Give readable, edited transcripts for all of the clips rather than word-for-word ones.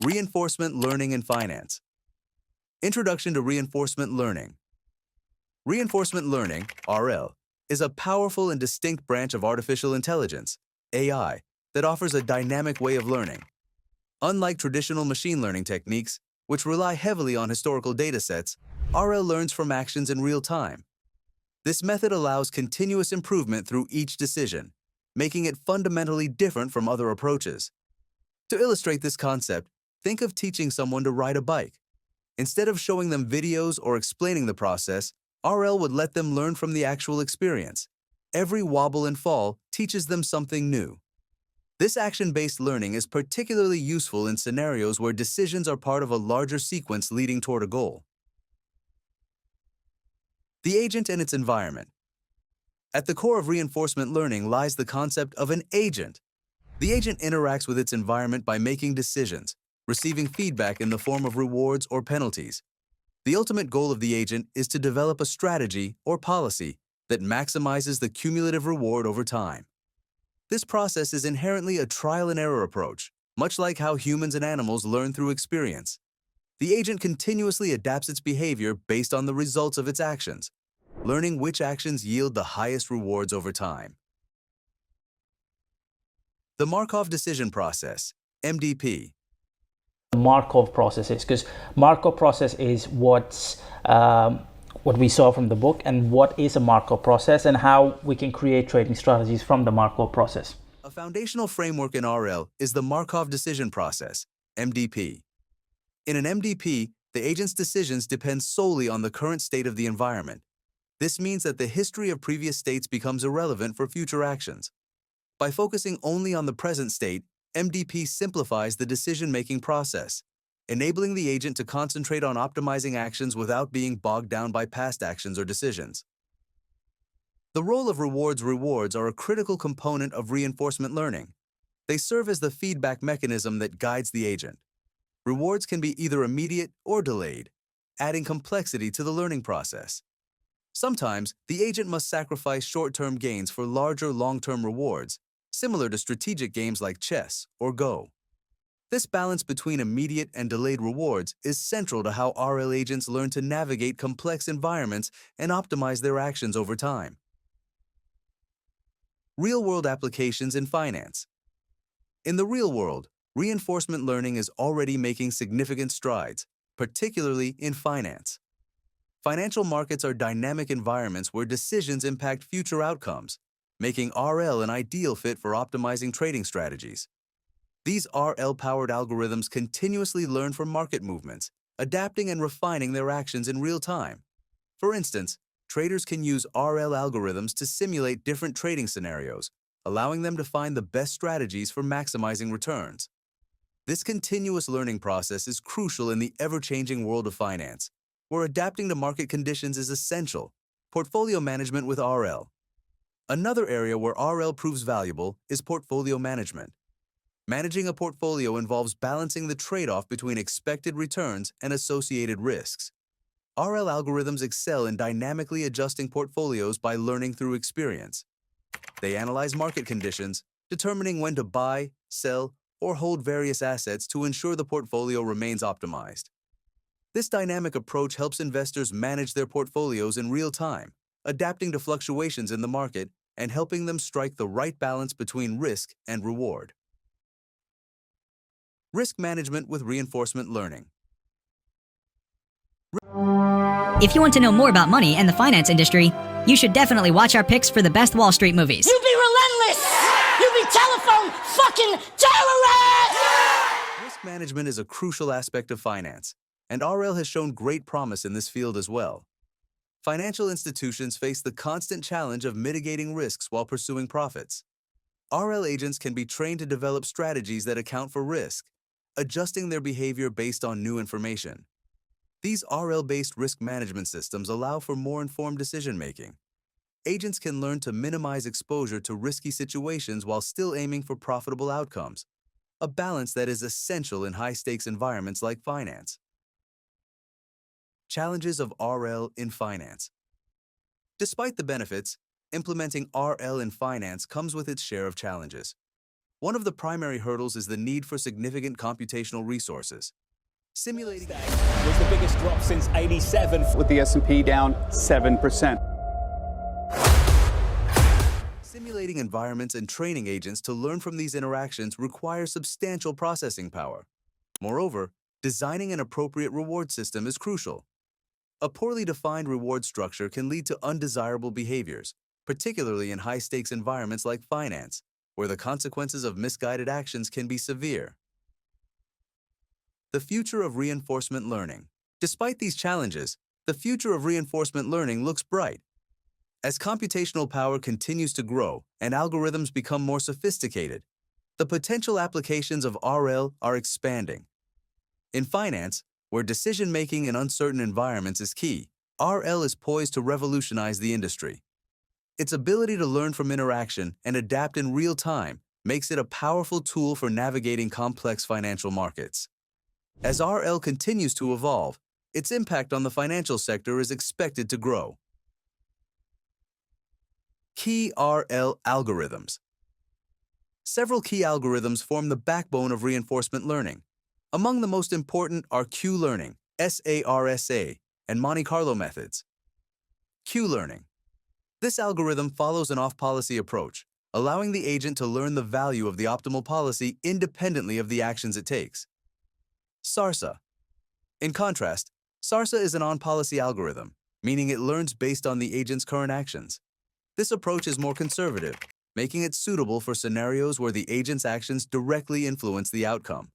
Reinforcement Learning in Finance. Introduction to Reinforcement Learning. Reinforcement learning, RL, is a powerful and distinct branch of artificial intelligence, AI, that offers a dynamic way of learning. Unlike traditional machine learning techniques, which rely heavily on historical data sets, RL learns from actions in real time. This method allows continuous improvement through each decision, making it fundamentally different from other approaches. To illustrate this concept, think of teaching someone to ride a bike. Instead of showing them videos or explaining the process, RL would let them learn from the actual experience. Every wobble and fall teaches them something new. This action-based learning is particularly useful in scenarios where decisions are part of a larger sequence leading toward a goal. The agent and its environment. At the core of reinforcement learning lies the concept of an agent. The agent interacts with its environment by making decisions, receiving feedback in the form of rewards or penalties. The ultimate goal of the agent is to develop a strategy or policy that maximizes the cumulative reward over time. This process is inherently a trial-and-error approach, much like how humans and animals learn through experience. The agent continuously adapts its behavior based on the results of its actions, learning which actions yield the highest rewards over time. The Markov Decision Process, MDP. Markov process is, because Markov process is what we saw from the book, and what is a Markov process and how we can create trading strategies from the Markov process. A foundational framework in RL is the Markov Decision Process, MDP. In an MDP, the agent's decisions depend solely on the current state of the environment. This means that the history of previous states becomes irrelevant for future actions. By focusing only on the present state, MDP simplifies the decision-making process, enabling the agent to concentrate on optimizing actions without being bogged down by past actions or decisions. The role of rewards are a critical component of reinforcement learning. They serve as the feedback mechanism that guides the agent. Rewards can be either immediate or delayed, adding complexity to the learning process. Sometimes, the agent must sacrifice short-term gains for larger long-term rewards, similar to strategic games like chess or Go. This balance between immediate and delayed rewards is central to how RL agents learn to navigate complex environments and optimize their actions over time. Real-world applications in finance. In the real world, reinforcement learning is already making significant strides, particularly in finance. Financial markets are dynamic environments where decisions impact future outcomes, making RL an ideal fit for optimizing trading strategies. These RL-powered algorithms continuously learn from market movements, adapting and refining their actions in real time. For instance, traders can use RL algorithms to simulate different trading scenarios, allowing them to find the best strategies for maximizing returns. This continuous learning process is crucial in the ever-changing world of finance, where adapting to market conditions is essential. Portfolio management with RL. Another area where RL proves valuable is portfolio management. Managing a portfolio involves balancing the trade-off between expected returns and associated risks. RL algorithms excel in dynamically adjusting portfolios by learning through experience. They analyze market conditions, determining when to buy, sell, or hold various assets to ensure the portfolio remains optimized. This dynamic approach helps investors manage their portfolios in real time, adapting to fluctuations in the market and helping them strike the right balance between risk and reward. Risk management with reinforcement learning. If you want to know more about money and the finance industry, you should definitely watch our picks for the best Wall Street movies. You be relentless! You be telephone fucking terrorist! Risk management is a crucial aspect of finance, and RL has shown great promise in this field as well. Financial institutions face the constant challenge of mitigating risks while pursuing profits. RL agents can be trained to develop strategies that account for risk, adjusting their behavior based on new information. These RL-based risk management systems allow for more informed decision-making. Agents can learn to minimize exposure to risky situations while still aiming for profitable outcomes, a balance that is essential in high-stakes environments like finance. Challenges of RL in finance. Despite the benefits, implementing RL in finance comes with its share of challenges. One of the primary hurdles is the need for significant computational resources. Simulating was the biggest drop since '87. With the S&P down 7%. Simulating environments and training agents to learn from these interactions requires substantial processing power. Moreover, designing an appropriate reward system is crucial. A poorly defined reward structure can lead to undesirable behaviors, particularly in high-stakes environments like finance, where the consequences of misguided actions can be severe. The future of reinforcement learning. Despite these challenges, the future of reinforcement learning looks bright. As computational power continues to grow and algorithms become more sophisticated, the potential applications of RL are expanding. In finance, where decision-making in uncertain environments is key, RL is poised to revolutionize the industry. Its ability to learn from interaction and adapt in real time makes it a powerful tool for navigating complex financial markets. As RL continues to evolve, its impact on the financial sector is expected to grow. Key RL algorithms. Several key algorithms form the backbone of reinforcement learning. Among the most important are Q-learning, SARSA, and Monte Carlo methods. Q-learning. This algorithm follows an off-policy approach, allowing the agent to learn the value of the optimal policy independently of the actions it takes. SARSA. In contrast, SARSA is an on-policy algorithm, meaning it learns based on the agent's current actions. This approach is more conservative, making it suitable for scenarios where the agent's actions directly influence the outcome.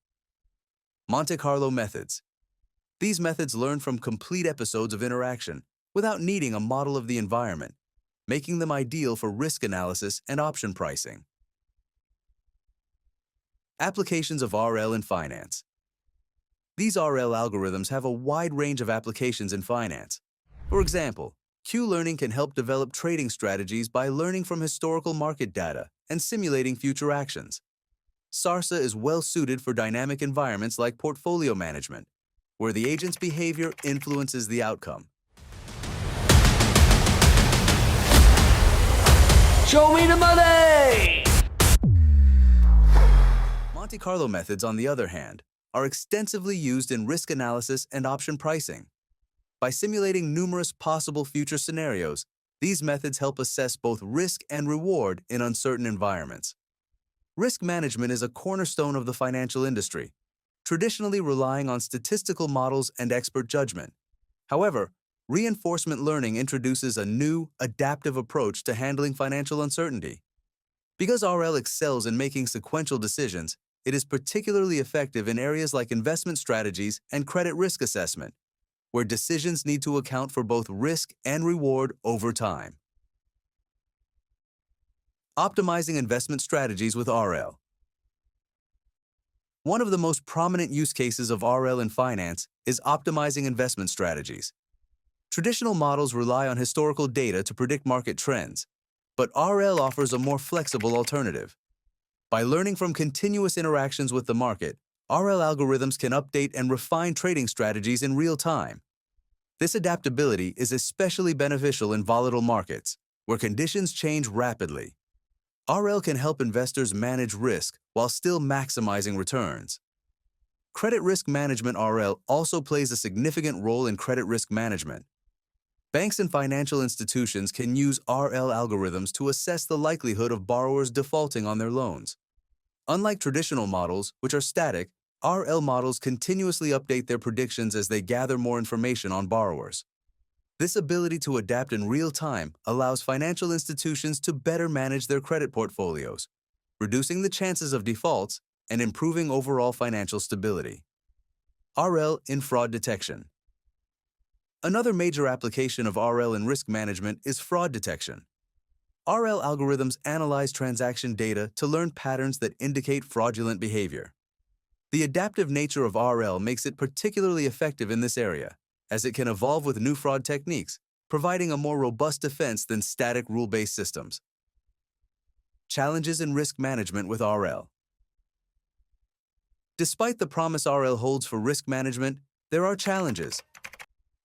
Monte Carlo methods. These methods learn from complete episodes of interaction without needing a model of the environment, making them ideal for risk analysis and option pricing. Applications of RL in finance. These RL algorithms have a wide range of applications in finance. For example, Q-learning can help develop trading strategies by learning from historical market data and simulating future actions. SARSA is well suited for dynamic environments like portfolio management, where the agent's behavior influences the outcome. Show me the money! Monte Carlo methods, on the other hand, are extensively used in risk analysis and option pricing. By simulating numerous possible future scenarios, these methods help assess both risk and reward in uncertain environments. Risk management is a cornerstone of the financial industry, traditionally relying on statistical models and expert judgment. However, reinforcement learning introduces a new, adaptive approach to handling financial uncertainty. Because RL excels in making sequential decisions, it is particularly effective in areas like investment strategies and credit risk assessment, where decisions need to account for both risk and reward over time. Optimizing investment strategies with RL. One of the most prominent use cases of RL in finance is optimizing investment strategies. Traditional models rely on historical data to predict market trends, but RL offers a more flexible alternative. By learning from continuous interactions with the market, RL algorithms can update and refine trading strategies in real time. This adaptability is especially beneficial in volatile markets, where conditions change rapidly. RL can help investors manage risk while still maximizing returns. Credit risk management RL also plays a significant role in credit risk management. Banks and financial institutions can use RL algorithms to assess the likelihood of borrowers defaulting on their loans. Unlike traditional models, which are static, RL models continuously update their predictions as they gather more information on borrowers. This ability to adapt in real time allows financial institutions to better manage their credit portfolios, reducing the chances of defaults and improving overall financial stability. RL in fraud detection. Another major application of RL in risk management is fraud detection. RL algorithms analyze transaction data to learn patterns that indicate fraudulent behavior. The adaptive nature of RL makes it particularly effective in this area, as it can evolve with new fraud techniques, providing a more robust defense than static rule-based systems. Challenges in risk management with RL. Despite the promise RL holds for risk management, there are challenges.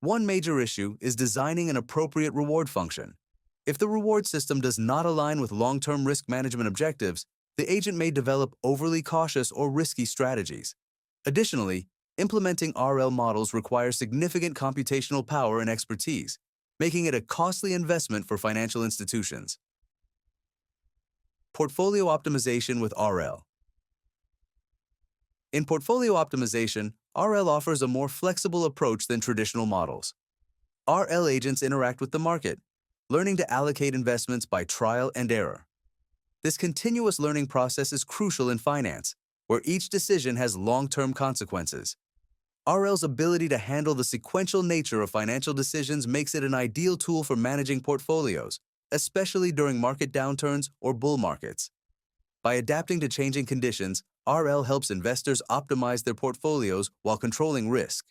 One major issue is designing an appropriate reward function. If the reward system does not align with long-term risk management objectives, the agent may develop overly cautious or risky strategies. Additionally, implementing RL models requires significant computational power and expertise, making it a costly investment for financial institutions. Portfolio optimization with RL. In portfolio optimization, RL offers a more flexible approach than traditional models. RL agents interact with the market, learning to allocate investments by trial and error. This continuous learning process is crucial in finance, where each decision has long-term consequences. RL's ability to handle the sequential nature of financial decisions makes it an ideal tool for managing portfolios, especially during market downturns or bull markets. By adapting to changing conditions, RL helps investors optimize their portfolios while controlling risk.